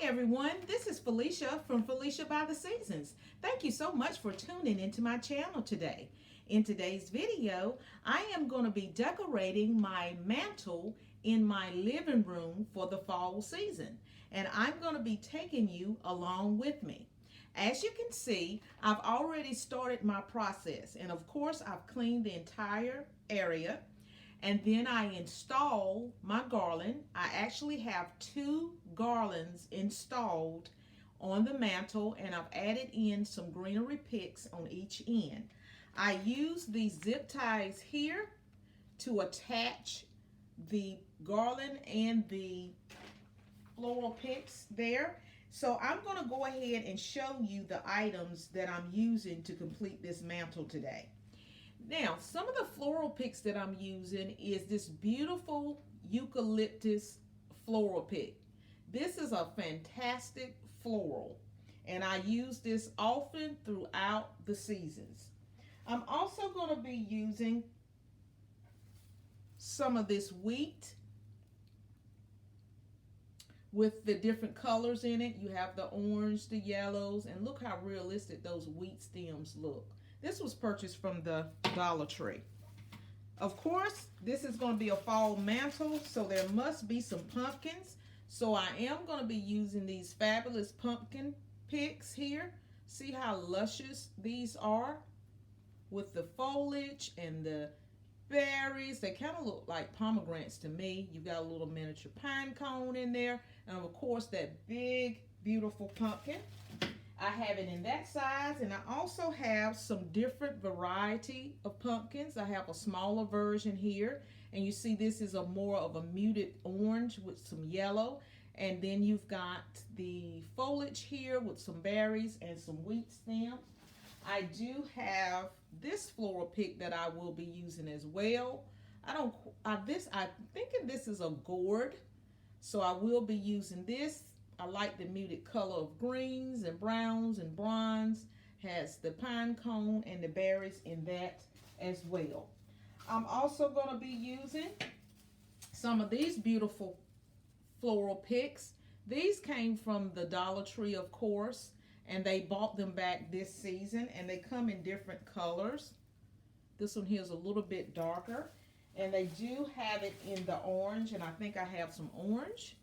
everyone, this is Felicia from Felicia by the Seasons. Thank you so much for tuning into my channel today. In today's video, I am going to be decorating my mantle in my living room for the fall season, and I'm going to be taking you along with me. As you can see, I've already started my process, and of course I've cleaned the entire area. And then I install my garland. I actually have two garlands installed on the mantle, and I've added in some greenery picks on each end. I use these zip ties here to attach the garland and the floral picks there. So I'm going to go ahead and show you the items that I'm using to complete this mantle today. Now, some of the floral picks that I'm using is this beautiful eucalyptus floral pick. This is a fantastic floral, and I use this often throughout the seasons. I'm also going to be using some of this wheat with the different colors in it. You have the orange, the yellows, and look how realistic those wheat stems look. This was purchased from the Dollar Tree. Of course, this is going to be a fall mantle, so there must be some pumpkins. So I am going to be using these fabulous pumpkin picks here. See how luscious these are with the foliage and the berries. They kind of look like pomegranates to me. You got a little miniature pine cone in there, and of course that big, beautiful pumpkin. I have it in that size, and I also have some different variety of pumpkins. I have a smaller version here, and you see this is a more of a muted orange with some yellow, and then you've got the foliage here with some berries and some wheat stems. I do have this floral pick that I will be using as well. I'm thinking this is a gourd, so I will be using this. I like the muted color of greens and browns and bronze. Has the pine cone and the berries in that as well. I'm also going to be using some of these beautiful floral picks. These came from the Dollar Tree, of course, and they bought them back this season, and they come in different colors. This one here is a little bit darker, and they do have it in the orange, and I think I have some orange.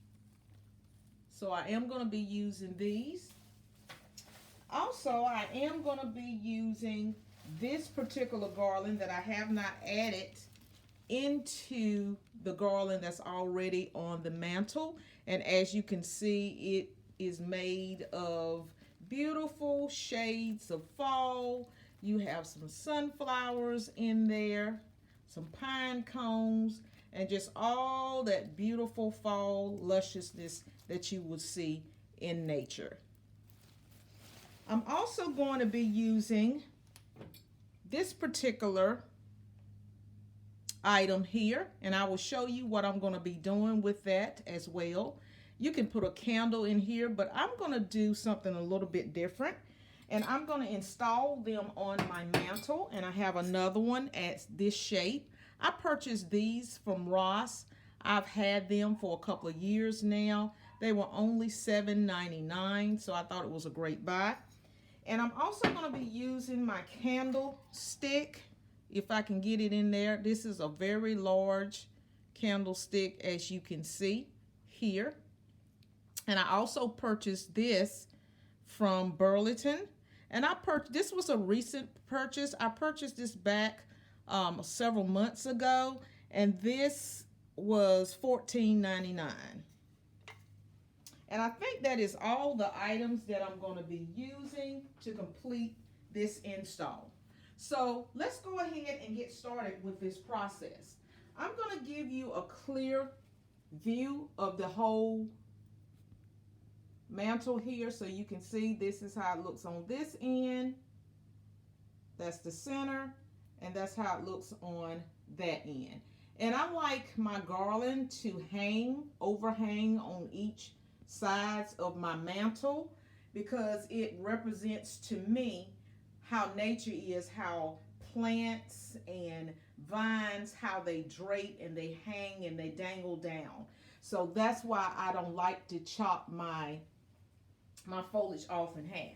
So I am going to be using these. Also, I am going to be using this particular garland that I have not added into the garland that's already on the mantle. And as you can see, it is made of beautiful shades of fall. You have some sunflowers in there, some pine cones, and just all that beautiful fall lusciousness that you would see in nature. I'm also going to be using this particular item here, and I will show you what I'm going to be doing with that as well. You can put a candle in here, but I'm going to do something a little bit different, and I'm going to install them on my mantle, and I have another one at this shape. I purchased these from Ross. I've had them for a couple of years now. They were only $7.99, so I thought it was a great buy. And I'm also going to be using my candlestick, if I can get it in there. This is a very large candlestick, as you can see here. And I also purchased this from Burlington. And this was a recent purchase. I purchased this back several months ago, and this was $14.99. And I think that is all the items that I'm going to be using to complete this install. So let's go ahead and get started with this process. I'm going to give you a clear view of the whole mantle here, so you can see this is how it looks on this end. That's the center, and that's how it looks on that end. And I like my garland to overhang on each sides of my mantle, because it represents to me how nature is, how plants and vines, how they drape and they hang and they dangle down. So that's why I don't like to chop my my foliage off in half.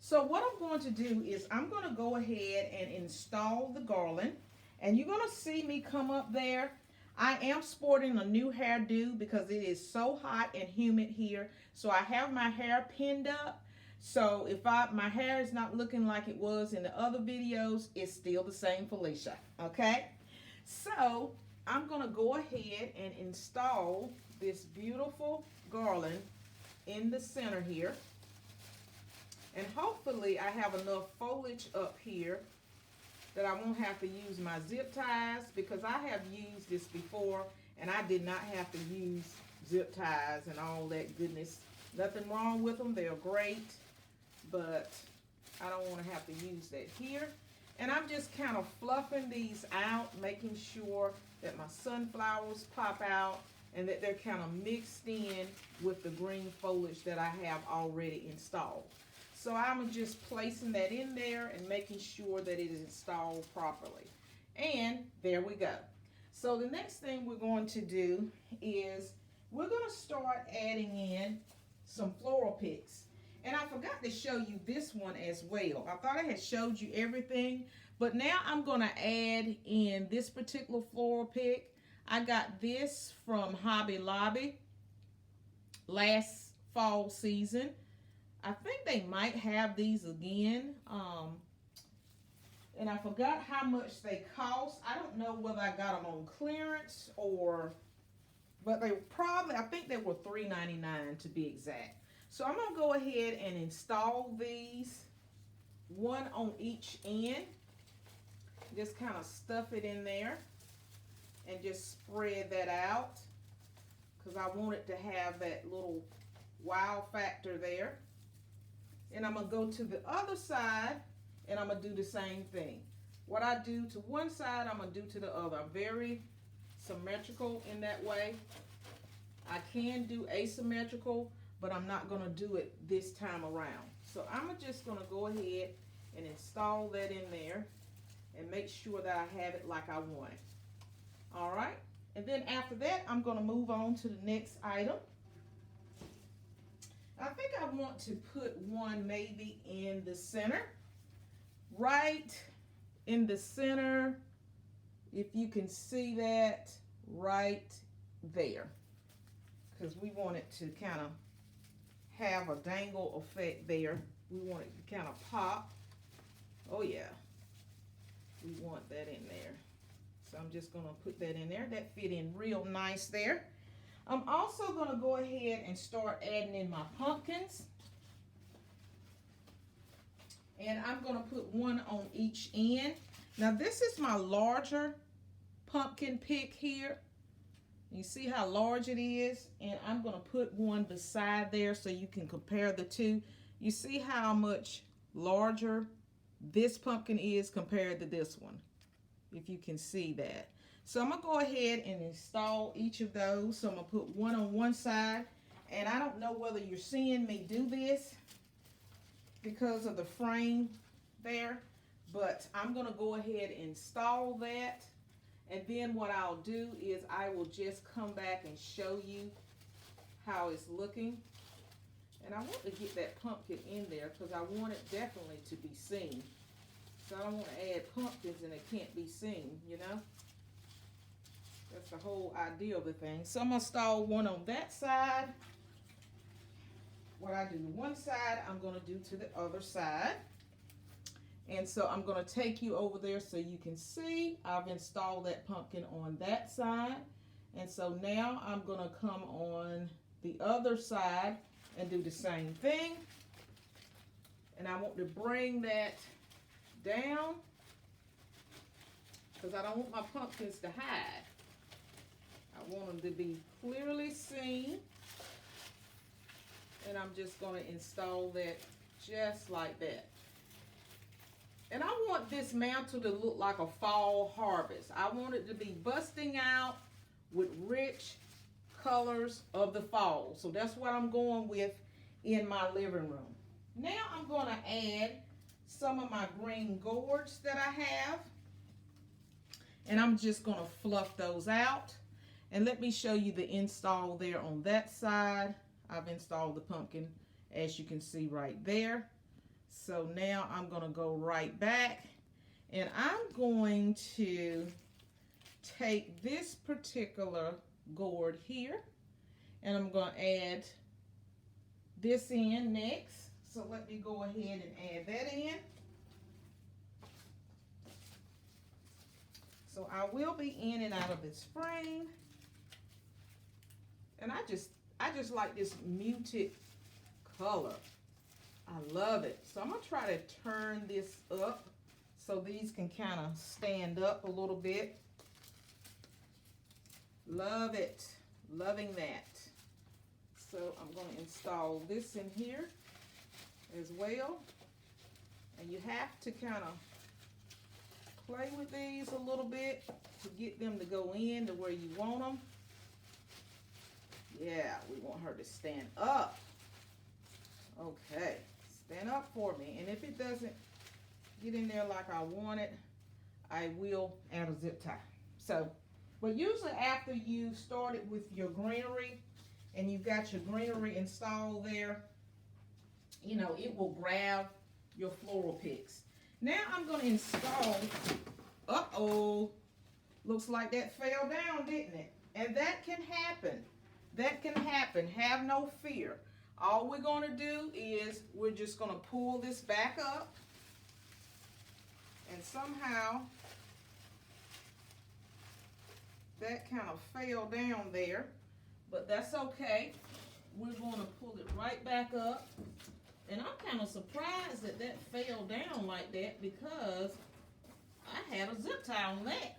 So what I'm going to do is I'm going to go ahead and install the garland. And you're going to see me come up there. I am sporting a new hairdo because it is so hot and humid here. So I have my hair pinned up. So if my hair is not looking like it was in the other videos, it's still the same Felicia. Okay? So I'm going to go ahead and install this beautiful garland in the center here. And hopefully I have enough foliage up here that I won't have to use my zip ties, because I have used this before and I did not have to use zip ties and all that goodness. Nothing wrong with them. They're great, but I don't want to have to use that here. And I'm just kind of fluffing these out, making sure that my sunflowers pop out and that they're kind of mixed in with the green foliage that I have already installed. So I'm just placing that in there and making sure that it is installed properly. And there we go. So the next thing we're going to do is we're going to start adding in some floral picks. And I forgot to show you this one as well. I thought I had showed you everything, but now I'm going to add in this particular floral pick. I got this from Hobby Lobby last fall season. I think they might have these again. And I forgot how much they cost. I don't know whether I got them on clearance or, but they probably, I think they were $3.99 to be exact. So I'm going to go ahead and install these, one on each end. Just kind of stuff it in there and just spread that out, because I want it to have that little wow factor there. And I'm going to go to the other side and I'm going to do the same thing. What I do to one side, I'm going to do to the other. I'm very symmetrical in that way. I can do asymmetrical, but I'm not going to do it this time around. So I'm just going to go ahead and install that in there and make sure that I have it like I want it. All right. And then after that, I'm going to move on to the next item. I think I want to put one maybe in the center, right in the center, if you can see that, right there, because we want it to kind of have a dangle effect there. We want it to kind of pop. Oh yeah, we want that in there. So I'm just going to put that in there. That fit in real nice there. I'm also going to go ahead and start adding in my pumpkins. And I'm going to put one on each end. Now this is my larger pumpkin pick here. You see how large it is? And I'm going to put one beside there so you can compare the two. You see how much larger this pumpkin is compared to this one, if you can see that. So I'm going to go ahead and install each of those. So I'm going to put one on one side. And I don't know whether you're seeing me do this because of the frame there, but I'm going to go ahead and install that. And then what I'll do is I will just come back and show you how it's looking. And I want to get that pumpkin in there because I want it definitely to be seen. So I don't want to add pumpkins and it can't be seen, you know. That's the whole idea of the thing. So I'm going to install one on that side. What I do to one side, I'm going to do to the other side. And so I'm going to take you over there so you can see I've installed that pumpkin on that side. And so now I'm going to come on the other side and do the same thing. And I want to bring that down because I don't want my pumpkins to hide. I want them to be clearly seen. And I'm just going to install that just like that. And I want this mantle to look like a fall harvest. I want it to be busting out with rich colors of the fall. So that's what I'm going with in my living room. Now I'm going to add some of my green gourds that I have. And I'm just going to fluff those out. And let me show you the install there on that side. I've installed the pumpkin as you can see right there. So now I'm going to go right back, and I'm going to take this particular gourd here, and I'm going to add this in next. So let me go ahead and add that in. So I will be in and out of this frame. And I just like this muted color. I love it. So I'm going to try to turn this up so these can kind of stand up a little bit. Love it. Loving that. So I'm going to install this in here as well. And you have to kind of play with these a little bit to get them to go in to where you want them. Yeah, we want her to stand up. Okay, stand up for me. And if it doesn't get in there like I want it, I will add a zip tie. So, but usually after you started with your greenery and you've got your greenery installed there, you know, it will grab your floral picks. Now I'm going to install, uh-oh, looks like that fell down, didn't it? And that can happen. That can happen. Have no fear. All we're going to do is we're just going to pull this back up, and somehow that kind of fell down there, but that's okay. We're going to pull it right back up, and I'm kind of surprised that that fell down like that because I had a zip tie on that.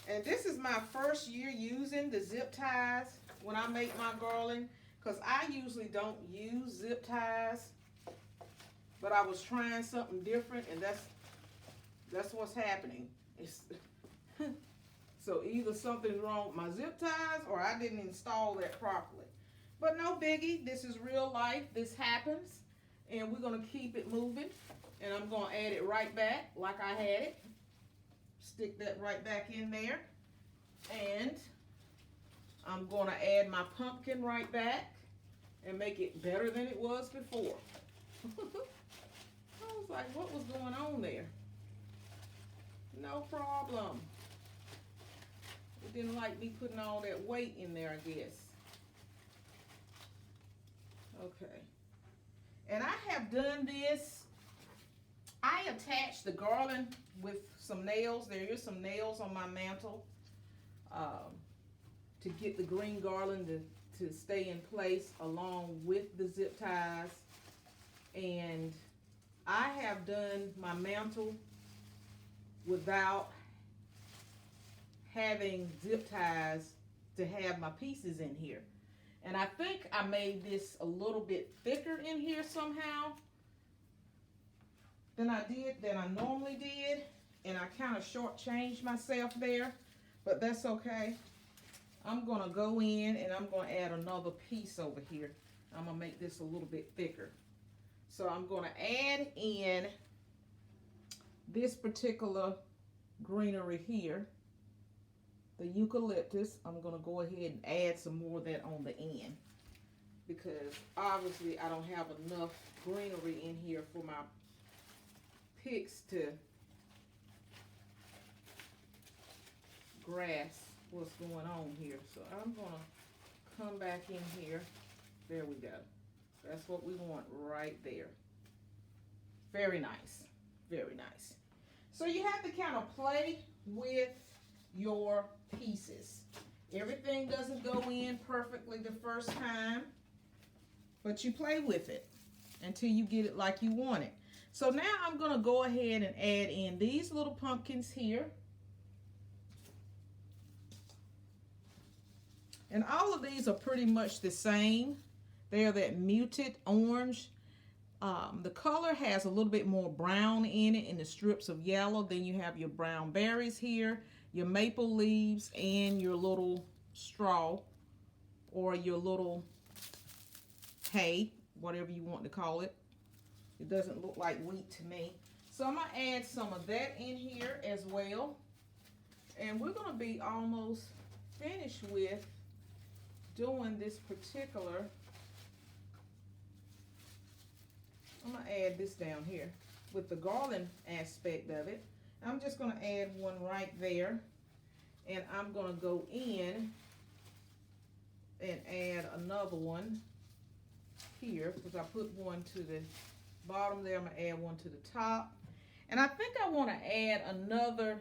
And this is my first year using the zip ties when I make my garland, because I usually don't use zip ties, but I was trying something different, and that's what's happening. It's so either something's wrong with my zip ties or I didn't install that properly. But no biggie, this is real life, this happens, and we're going to keep it moving, and I'm going to add it right back like I had it. Stick that right back in there, and I'm going to add my pumpkin right back and make it better than it was before. I was like, what was going on there? No problem. It didn't like me putting all that weight in there, I guess. Okay. And I have done this. I attached the garland with some nails. There is some nails on my mantle to get the green garland to stay in place along with the zip ties. And I have done my mantle without having zip ties to have my pieces in here. And I think I made this a little bit thicker in here somehow than I normally did. And I kind of shortchanged myself there, but that's okay. I'm gonna go in and I'm gonna add another piece over here. I'm gonna make this a little bit thicker. So I'm gonna add in this particular greenery here, the eucalyptus. I'm gonna go ahead and add some more of that on the end, because obviously I don't have enough greenery in here for my picks to grasp what's going on here. So I'm gonna come back in here. There we go. That's what we want right there. Very nice. Very nice. So you have to kind of play with your pieces. Everything doesn't go in perfectly the first time, but you play with it until you get it like you want it. So now I'm going to go ahead and add in these little pumpkins here. And all of these are pretty much the same. They are that muted orange. The color has a little bit more brown in it, in the strips of yellow. Then you have your brown berries here, your maple leaves, and your little straw, or your little hay, whatever you want to call it. It doesn't look like wheat to me. So I'm going to add some of that in here as well. And we're going to be almost finished with doing this particular add this down here with the garland aspect of it. I'm just going to add one right there. And I'm going to go in and add another one here because I put one to the bottom there. I'm going to add one to the top. And I think I want to add another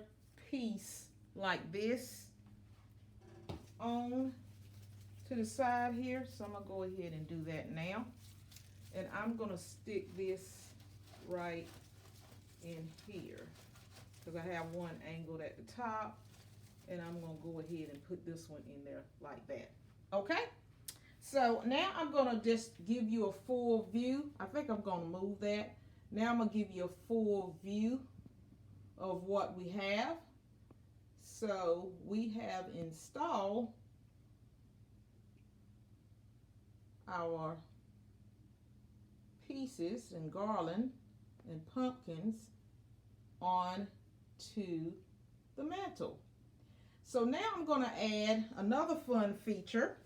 piece like this on to the side here. So I'm going to go ahead and do that now. And I'm going to stick this right in here because I have one angled at the top. And I'm going to go ahead and put this one in there like that. Okay? So now I'm going to just give you a full view. I think I'm going to move that. Now I'm going to give you a full view of what we have. So we have installed our pieces and garland and pumpkins on to the mantle. So now I'm going to add another fun feature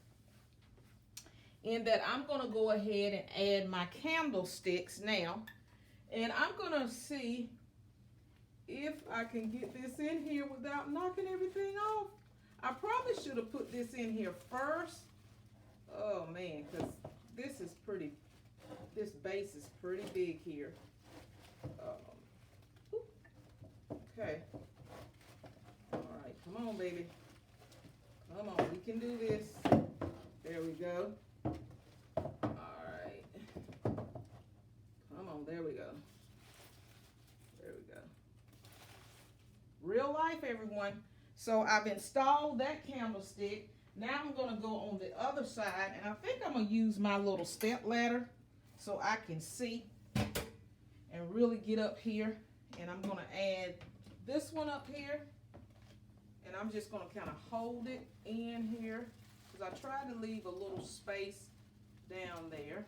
in that I'm going to go ahead and add my candlesticks now. And I'm going to see if I can get this in here without knocking everything off. I probably should have put this in here first. Oh man, because this base is pretty big here. Okay. Alright, come on baby. Come on, we can do this. There we go. Alright. Come on, there we go. There we go. Real life, everyone. So I've installed that candlestick. Now I'm going to go on the other side, and I think I'm going to use my little step ladder so I can see and really get up here. And I'm going to add this one up here, and I'm just going to kind of hold it in here because I tried to leave a little space down there.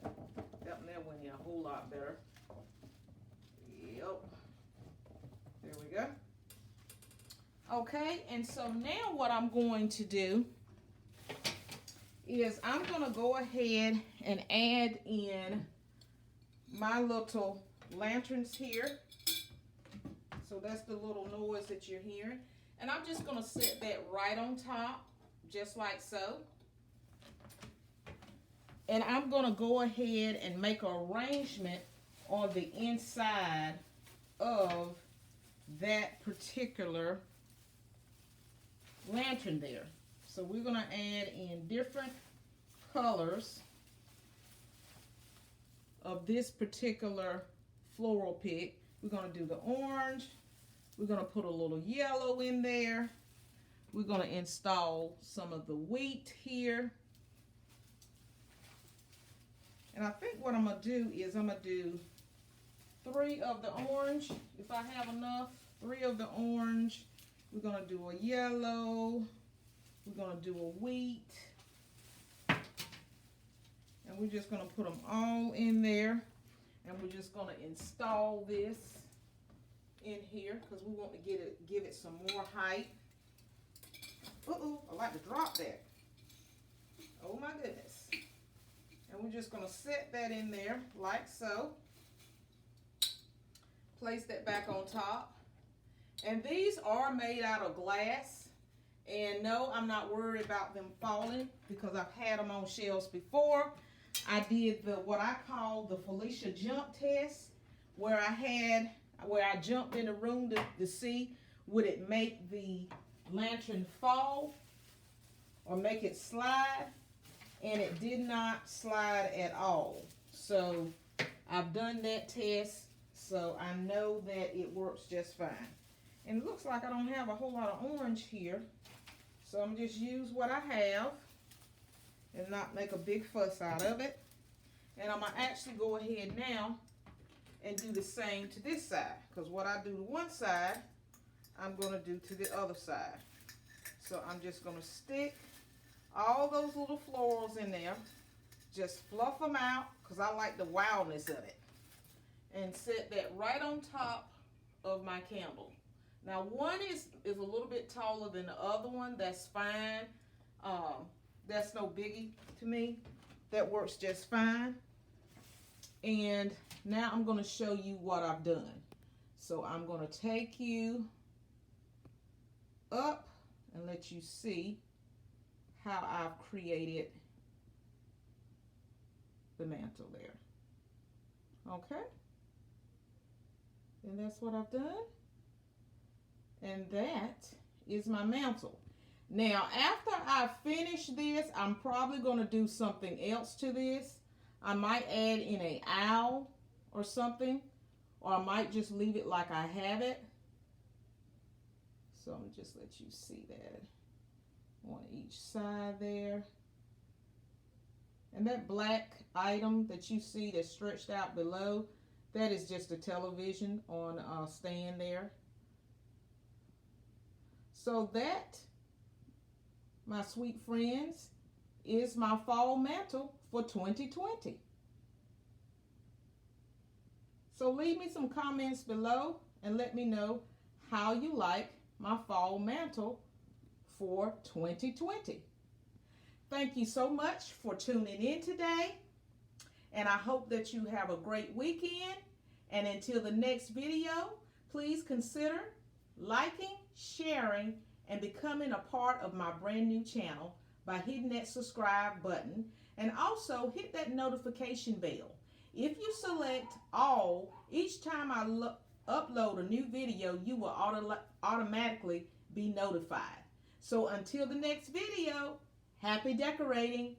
That went in a whole lot better. Yep. There we go. Okay, and so now what I'm going to do is I'm going to go ahead and add in my little lanterns here. So that's the little noise that you're hearing. And I'm just going to set that right on top, just like so. And I'm going to go ahead and make an arrangement on the inside of that particular lantern there. So we're going to add in different colors of this particular floral pick. We're going to do the orange. We're going to put a little yellow in there. We're going to install some of the wheat here. And I think what I'm going to do is I'm going to do 3 of the orange, if I have enough. 3 of the orange. We're going to do a yellow. We're going to do a wheat. And we're just going to put them all in there. And we're just going to install this in here because we want to give it some more height. Uh-oh, I like to drop that. Oh my goodness. And we're just going to set that in there like so. Place that back on top. And these are made out of glass. And no, I'm not worried about them falling because I've had them on shelves before. I did what I call the Felicia jump test, where I jumped in the room to see would it make the lantern fall or make it slide, and it did not slide at all. So I've done that test, so I know that it works just fine. And it looks like I don't have a whole lot of orange here, so I'm just use what I have and not make a big fuss out of it. And I'm going to actually go ahead now and do the same to this side. Because what I do to one side, I'm going to do to the other side. So I'm just going to stick all those little florals in there. Just fluff them out because I like the wildness of it. And set that right on top of my candle. Now one is a little bit taller than the other one. That's fine. That's no biggie to me. That works just fine. And Now I'm going to show you what I've done. So I'm going to take you up and let you see how I've created the mantle there. Okay? And that's what I've done. And that is my mantle. Now, after I finish this, I'm probably going to do something else to this. I might add in an owl or something, or I might just leave it like I have it. So I'm going to just let you see that on each side there. And that black item that you see that's stretched out below, that is just a television on a stand there. So that, my sweet friends, is my fall mantle for 2020. So leave me some comments below and let me know how you like my fall mantle for 2020. Thank you so much for tuning in today, and I hope that you have a great weekend. And until the next video, please consider liking, sharing, and becoming a part of my brand new channel by hitting that subscribe button, and also hit that notification bell. If you select all, each time I upload a new video, you will automatically be notified. So until the next video, happy decorating.